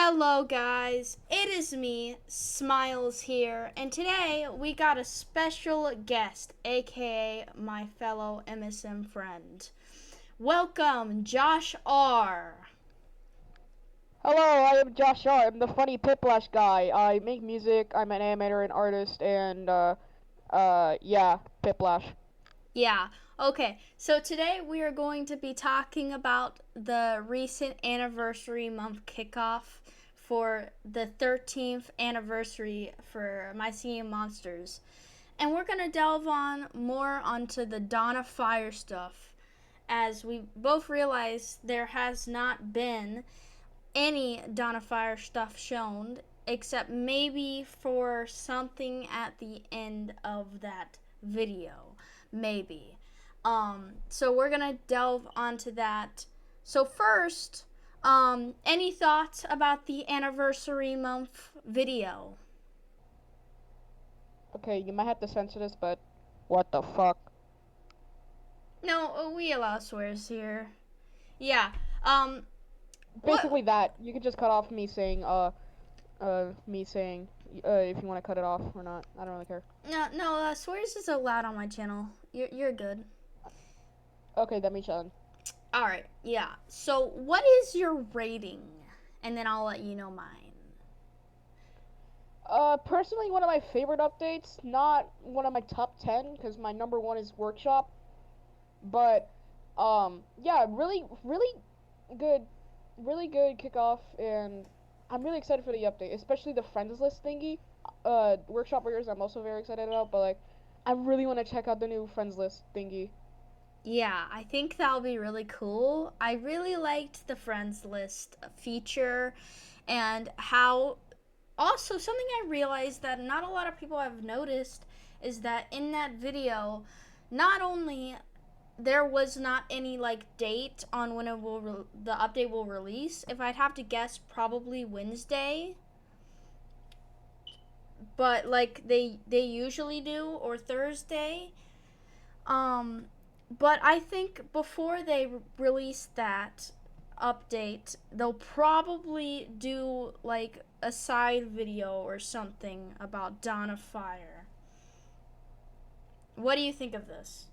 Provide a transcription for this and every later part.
Hello guys, it is me, Smiles here, and today we got a special guest, aka my fellow MSM friend. Welcome, Josh R. Hello, I am Josh R. I'm the funny Piplash guy. I make music, I'm an animator and artist, and, yeah, Piplash. Yeah, okay, so today we are going to be talking about the recent anniversary month kickoff for the 13th anniversary for My Singing Monsters. And we're going to delve on more onto the Dawn of Fire stuff, as we both realize there has not been any Dawn of Fire stuff shown, except maybe for something at the end of that video. Maybe. So we're going to delve onto that. So first, any thoughts about the anniversary month video? Okay, you might have to censor this, but what the fuck? No, we allow swears here. Yeah. Um. What? Basically that. You could just cut off me saying, if you want to cut it off or not. I don't really care. No, no. Swears is allowed on my channel. You're good. Okay, that means Sean. All right. Yeah. So, what is your rating? And then I'll let you know mine. Personally, one of my favorite updates, not one of my top 10, because my number one is Workshop, but, yeah, good really good kickoff, and I'm really excited for the update, especially the friends list thingy. Workshop Warriors I'm also very excited about, but like, I really want to check out the new friends list thingy. Yeah, I think that'll be really cool. I really liked the friends list feature and how also something I realized that not a lot of people have noticed is that in that video, not only there was not any like date on when the update will release. If I'd have to guess, probably Wednesday. But like they usually do, or Thursday. Um, but I think before they release that update, they'll probably do like a side video or something about Dawn of Fire. What do you think of this?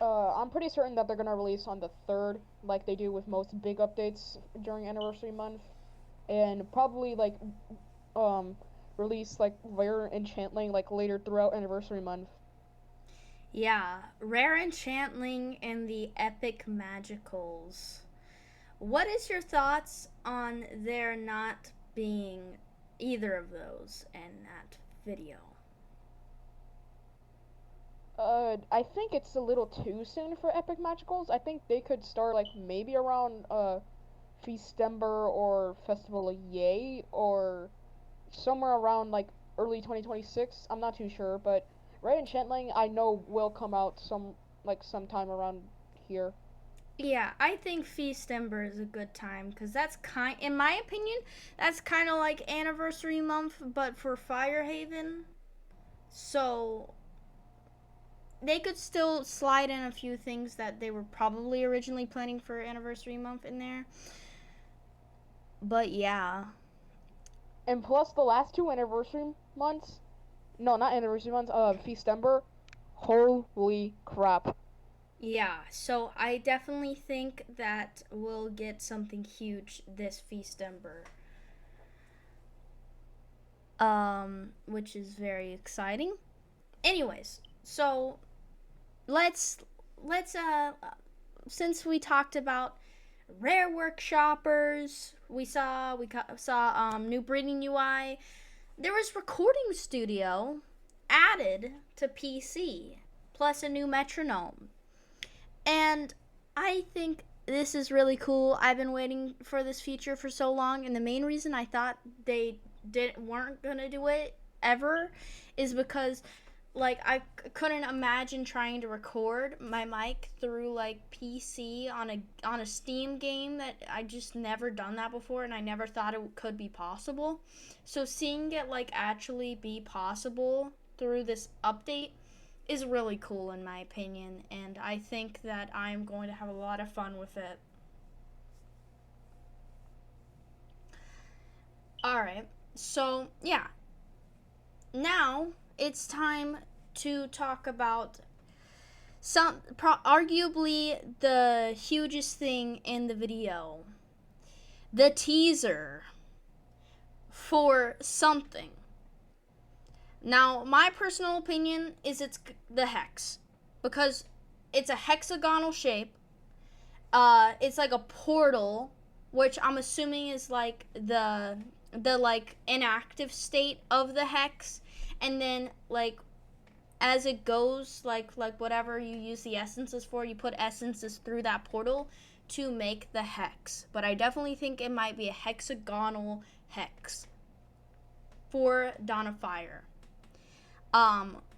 I'm pretty certain that they're gonna release on the 3rd, like they do with most big updates during anniversary month, and probably like um release like rare enchantling like later throughout anniversary month. Yeah, Rare Enchantling and the Epic Magicals. What is your thoughts on there not being either of those in that video? I think it's a little too soon for Epic Magicals. I think they could start like maybe around Feastember or Festival of Yay, or somewhere around like early 2026. I'm not too sure, but Red Enchantling I know will come out sometime around here. Yeah, I think Feastember is a good time because in my opinion, that's kind of like anniversary month, but for Firehaven. So they could still slide in a few things that they were probably originally planning for anniversary month in there. But yeah, And plus the last two anniversary months, no, not anniversary months, Feastember. Holy crap. yeah. So I definitely think that we'll get something huge this Feastember. Which is very exciting. Anyways, so let's since we talked about rare workshoppers, we saw new breeding UI. There was recording studio added to PC, plus a new metronome, and I think this is really cool. I've been waiting for this feature for so long, and the main reason I thought they weren't gonna do it ever is because like I couldn't imagine trying to record my mic through like PC on a Steam game that I just never done that before, and I never thought it could be possible. So seeing it like actually be possible through this update is really cool in my opinion, and I think that I'm going to have a lot of fun with it. right. So, yeah. Now it's time to talk about arguably the hugest thing in the video. The teaser for something. Now, my personal opinion is it's the hex, because it's a hexagonal shape. It's like a portal, which I'm assuming is like the like inactive state of the hex, and then like as it goes, like whatever you use the essences for, you put essences through that portal to make the hex. But I definitely think it might be a hexagonal hex for Dawn of Fire.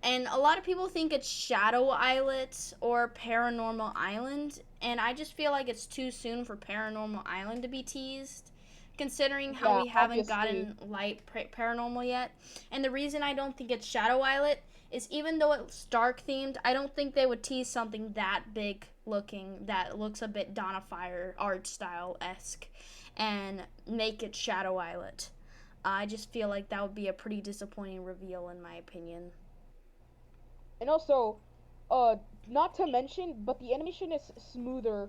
And a lot of people think it's Shadow Islet or Paranormal Island, and I just feel like it's too soon for Paranormal Island to be teased, considering how Yeah, we haven't obviously. gotten light paranormal yet. And the reason I don't think it's Shadow Islet is, even though it's dark themed, I don't think they would tease something that big looking that looks a bit Dawn of Fire art style esque and make it Shadow Islet. I just feel like that would be a pretty disappointing reveal, in my opinion. And also, uh, not to mention, but the animation is smoother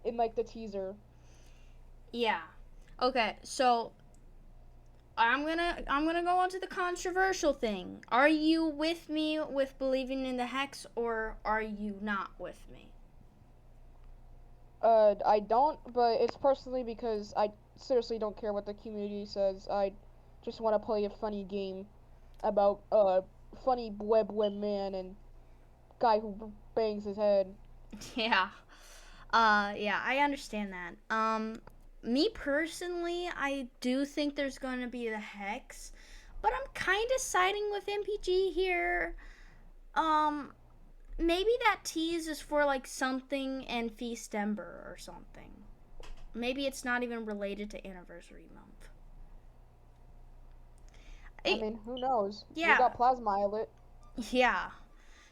in like the teaser. Yeah. Okay, so I'm gonna go on to the controversial thing. Are you with me with believing in the hex, or are you not with me? I don't, but it's personally because I seriously don't care what the community says. I just want to play a funny game about funny web man and guy who bangs his head. Yeah. Yeah, I understand that. Me personally, I do think there's going to be the hex, but I'm kind of siding with MPG here. Um, Maybe that tease is for like something in Feastember or something. Maybe it's not even related to anniversary month. I I, mean, who knows? We yeah, got Plasma Islet. yeah.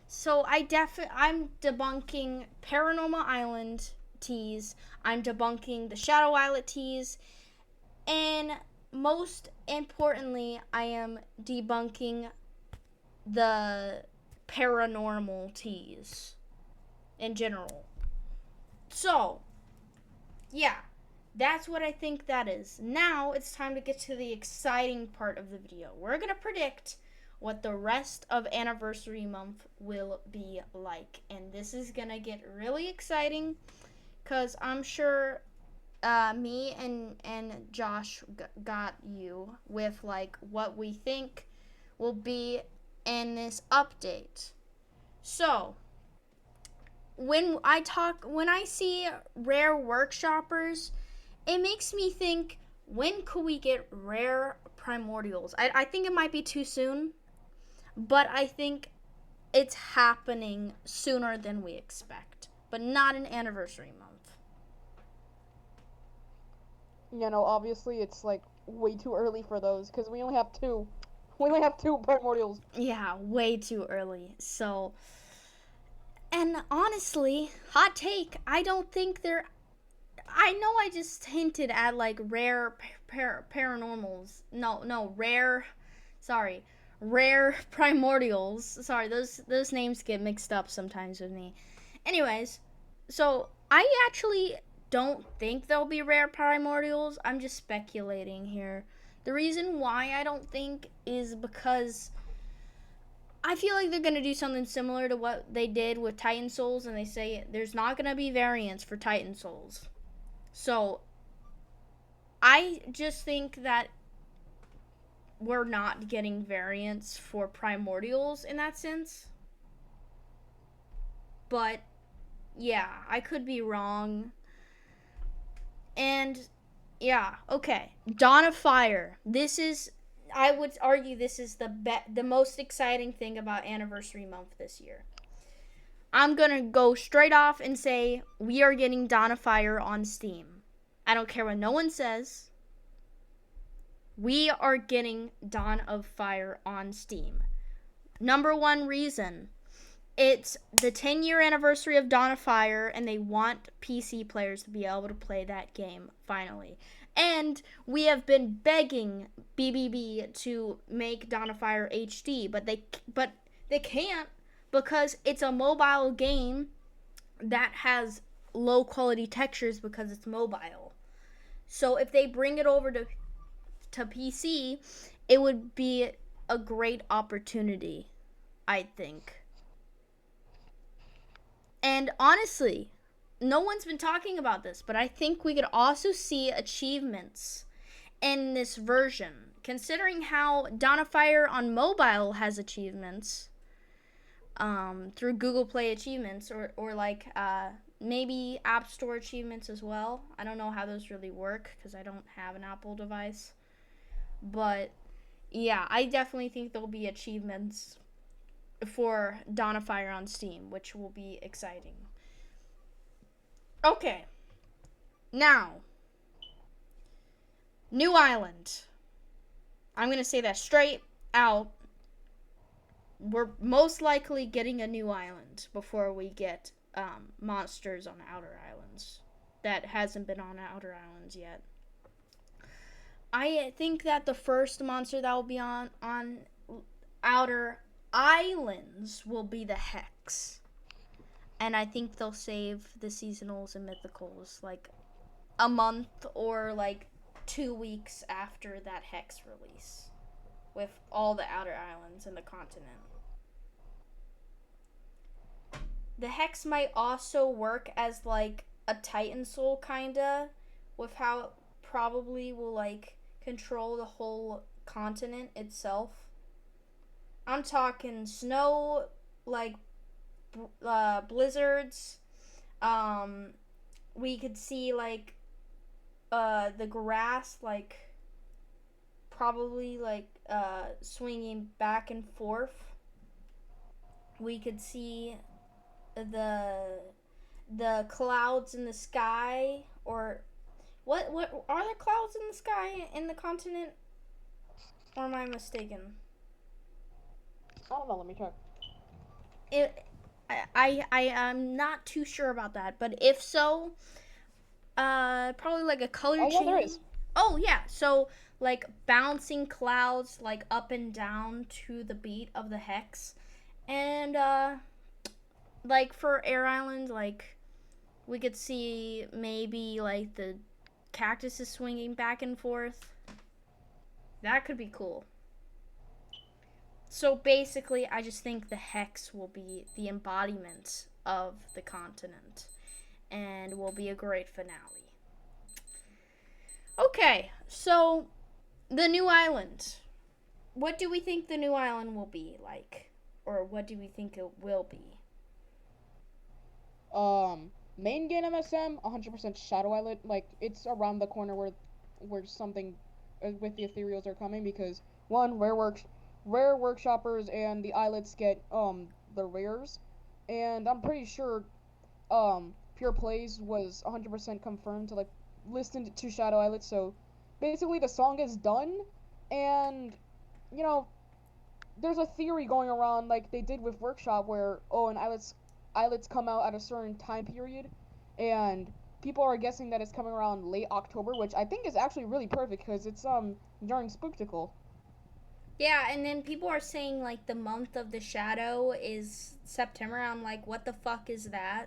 So I'm debunking Paranormal Island tease. I'm debunking the Shadow Islet tease, and most importantly, I am debunking the paranormal tease in general. So, yeah, that's what I think that is. Now it's time to get to the exciting part of the video. We're going to predict what the rest of anniversary month will be like. And this is going to get really exciting because I'm sure me and Josh got you with like what we think will be in this update. So, when I see rare workshoppers, it makes me think, when could we get rare primordials? I think it might be too soon, but I think it's happening sooner than we expect, but not an anniversary month. You know, obviously it's like way too early for those because we only have two. We only have two primordials. Yeah, way too early. So, and honestly, hot take, I don't think they're. I know I just hinted at like rare paranormals. No, rare. Sorry, rare primordials. Sorry, those names get mixed up sometimes with me. Anyways, so I actually don't think there'll be rare primordials. I'm just speculating here. The reason why I don't think is because I feel like they're going to do something similar to what they did with Titan Souls, and they say there's not going to be variants for Titan Souls. So I just think that we're not getting variants for primordials in that sense. But yeah, I could be wrong. And yeah, okay. Dawn of Fire. This is, I would argue, this is the most exciting thing about anniversary month this year. I'm going to go straight off and say we are getting Dawn of Fire on Steam. I don't care what no one says. We are getting Dawn of Fire on Steam. Number one reason, It's the 10-year anniversary of Dawn of Fire, and they want PC players to be able to play that game finally. And we have been begging BBB to make Dawn of Fire HD, but they can't because it's a mobile game that has low quality textures because it's mobile. So if they bring it over to PC, it would be a great opportunity, I think. And honestly, no one's been talking about this, but I think we could also see achievements in this version. Considering how Dawn of Fire on mobile has achievements through Google Play achievements or like maybe App Store achievements as well. I don't know how those really work because I don't have an Apple device. But yeah, I definitely think there'll be achievements for Dawn of Fire on Steam, which will be exciting. Okay, now, New Island. I'm going to say that straight out. We're most likely getting a new island before we get monsters on Outer Islands. That hasn't been on Outer Islands yet. I think that the first monster that will be on Outer Islands will be the Hex. And I think they'll save the seasonals and mythicals like a month or like 2 weeks after that Hex release with all the Outer Islands and the continent. The Hex might also work as like a Titan Soul kinda with how it probably will like control the whole continent itself. I'm talking snow, like blizzards. We could see like the grass like probably like swinging back and forth. We could see the clouds in the sky, or what are there clouds in the sky in the continent, or am I mistaken? I don't know. Let me check. It I am not too sure about that, but if so, probably like a color Oh yeah, change. there is. Oh yeah, so like bouncing clouds like up and down to the beat of the Hex, and like for Air Island, like we could see maybe like the cactuses swinging back and forth. That could be cool. So basically, I just think the Hex will be the embodiment of the continent and will be a great finale. Okay, so the new island. What do we think the new island will be like? Or what do we think it will be? Main game MSM, 100% Shadow Island. Like it's around the corner where something with the ethereals are coming because one rare workshoppers and the islets get the rares, and I'm pretty sure Pure Plays was 100% confirmed to like listen to Shadow Islet. So basically the song is done, and you know there's a theory going around like they did with Workshop where an islets come out at a certain time period, and people are guessing that it's coming around late October, which I think is actually really perfect because it's during Spooktical. Yeah, and then people are saying like the month of the shadow is September. I'm like, what the fuck is that?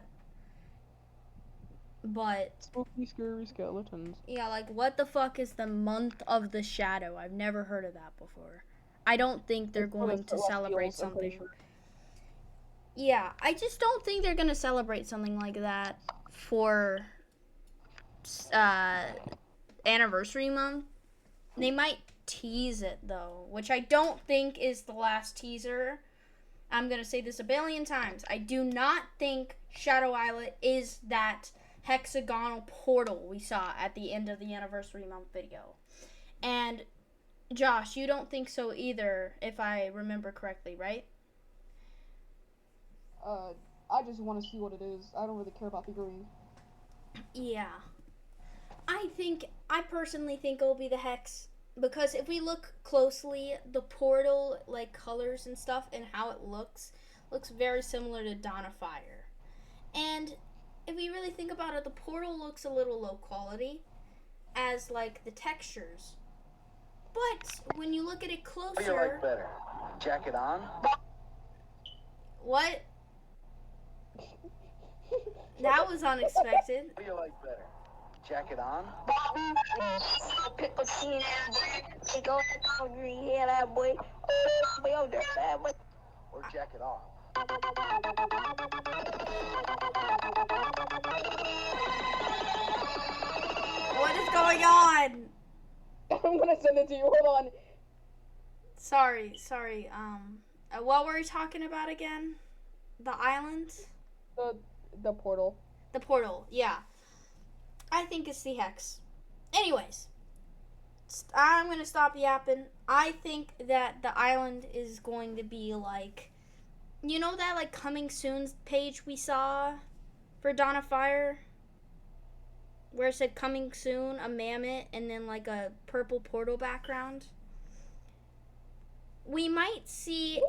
But Spooky, scary skeletons. yeah, like what the fuck is the month of the shadow? I've never heard of that before. I don't think they're It's for the going to celebrate celestials, I'm pretty something. sure. Yeah, I just don't think they're going to celebrate something like that for uh anniversary month. They might tease it though, which I don't think is the last teaser. I'm gonna say this a billion times. I do not think Shadow Islet is that hexagonal portal we saw at the end of the anniversary month video. And Josh, you don't think so either, if I remember correctly, right? Uh, I just want to see what it is. I don't really care about the green. Yeah. I personally think it'll be the Hex, because if we look closely, the portal like colors and stuff and how it looks looks very similar to Dawn of Fire. And if we really think about it, the portal looks a little low quality as like the textures. But when you look at it closer, what do you like better? Jacket on? What? That was unexpected. What do you like better? Jacket on? Or jacket off? What is going on? I'm gonna send it to you. Hold on. Sorry. What were we talking about again? The island? The portal. The portal, yeah. I think it's the HEX. Anyways, I'm going to stop yapping. I think that the island is going to be like, you know that like coming soon page we saw for Dawn of Fire? Where it said coming soon, a mammoth, and then like a purple portal background? We might see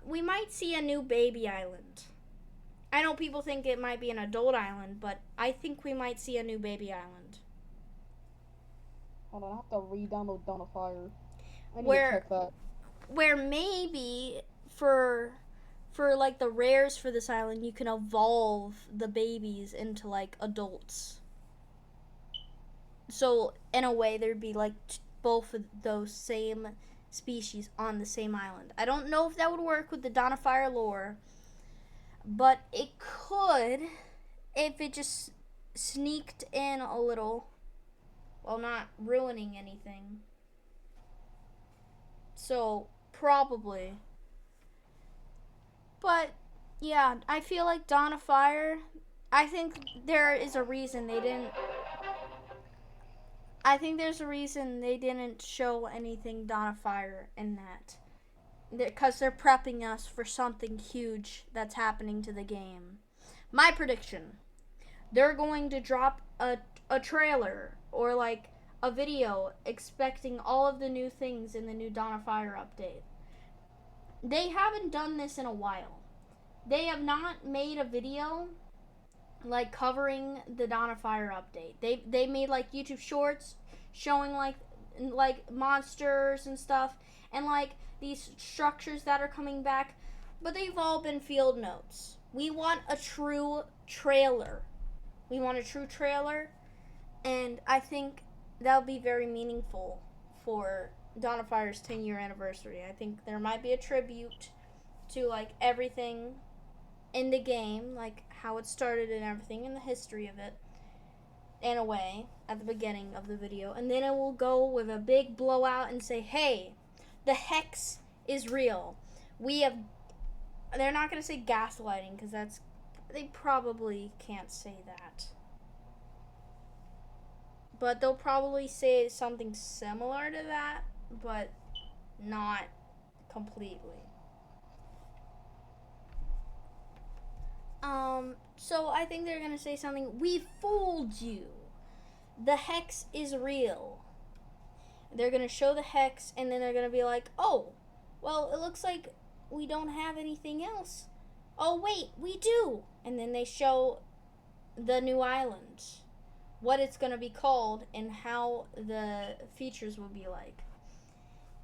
we might see a new baby island. I know people think it might be an adult island, but I think we might see a new baby island. Hold on, I have to re-download Dawn of Fire. I need to Where check that. where maybe for like the rares for this island, you can evolve the babies into like adults. So in a way, there'd be like both of those same species on the same island. I don't know if that would work with the Dawn of Fire lore, but it could if it just sneaked in a little while not ruining anything. So probably. But yeah, I feel like Dawn of Fire, I think there is a reason they didn't there's a reason they didn't show anything Dawn of Fire in that. Because they're prepping us for something huge that's happening to the game. My prediction, they're going to drop a trailer or like a video expecting all of the new things in the new Dawn of Fire update. They haven't done this in a while. They have not made a video like covering the Dawn of Fire update. They made like YouTube shorts showing like monsters and stuff and like these structures that are coming back, but they've all been field notes. We want a true trailer. And I think that would be very meaningful for Dawn of Fire's 10-year anniversary. I think there might be a tribute to like everything in the game, like how it started and everything, and the history of it, in a way, at the beginning of the video. And then it will go with a big blowout and say, hey, the HEX is real. They're not going to say gaslighting, because they probably can't say that. But they'll probably say something similar to that, but not completely. So I think they're going to say something, we fooled you. The HEX is real. They're going to show the HEX, and then they're going to be like, oh, well, it looks like we don't have anything else. Oh, wait, we do. And then they show the new island, what it's going to be called, and how the features will be like.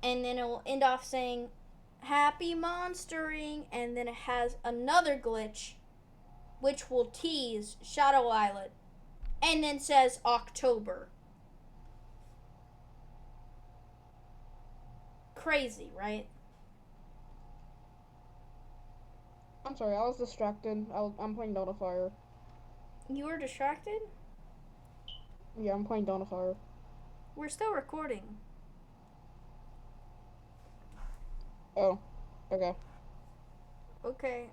And then it will end off saying, happy monstering, and then it has another glitch, which will tease Shadow Islet, and then says October. Crazy, right? I'm sorry, I was distracted. I'm playing Dawn of Fire. You were distracted? Yeah, I'm playing Dawn of Fire. We're still recording. Oh, okay. Okay,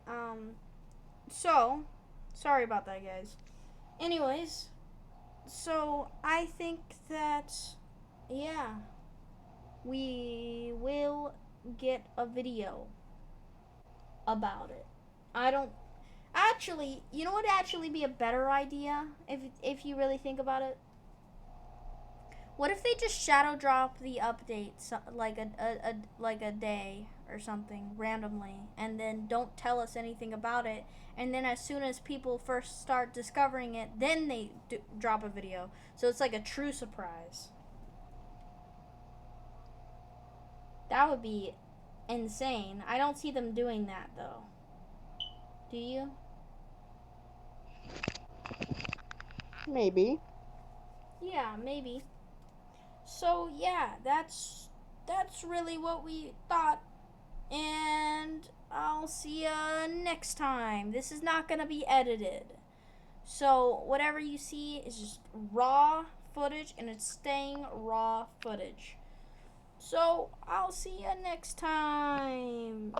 so, sorry about that, guys. Anyways, so I think that, yeah, we will get a video about it. You know what would actually be a better idea if you really think about it? What if they just shadow drop the updates like a day or something randomly, and then don't tell us anything about it, and then as soon as people first start discovering it, then they drop a video. So it's like a true surprise. That would be insane. I don't see them doing that though. Do you? Maybe. Yeah, maybe. So yeah, that's really what we thought, and I'll see ya next time. This is not gonna be edited, so whatever you see is just raw footage, and it's staying raw footage. So I'll see ya next time.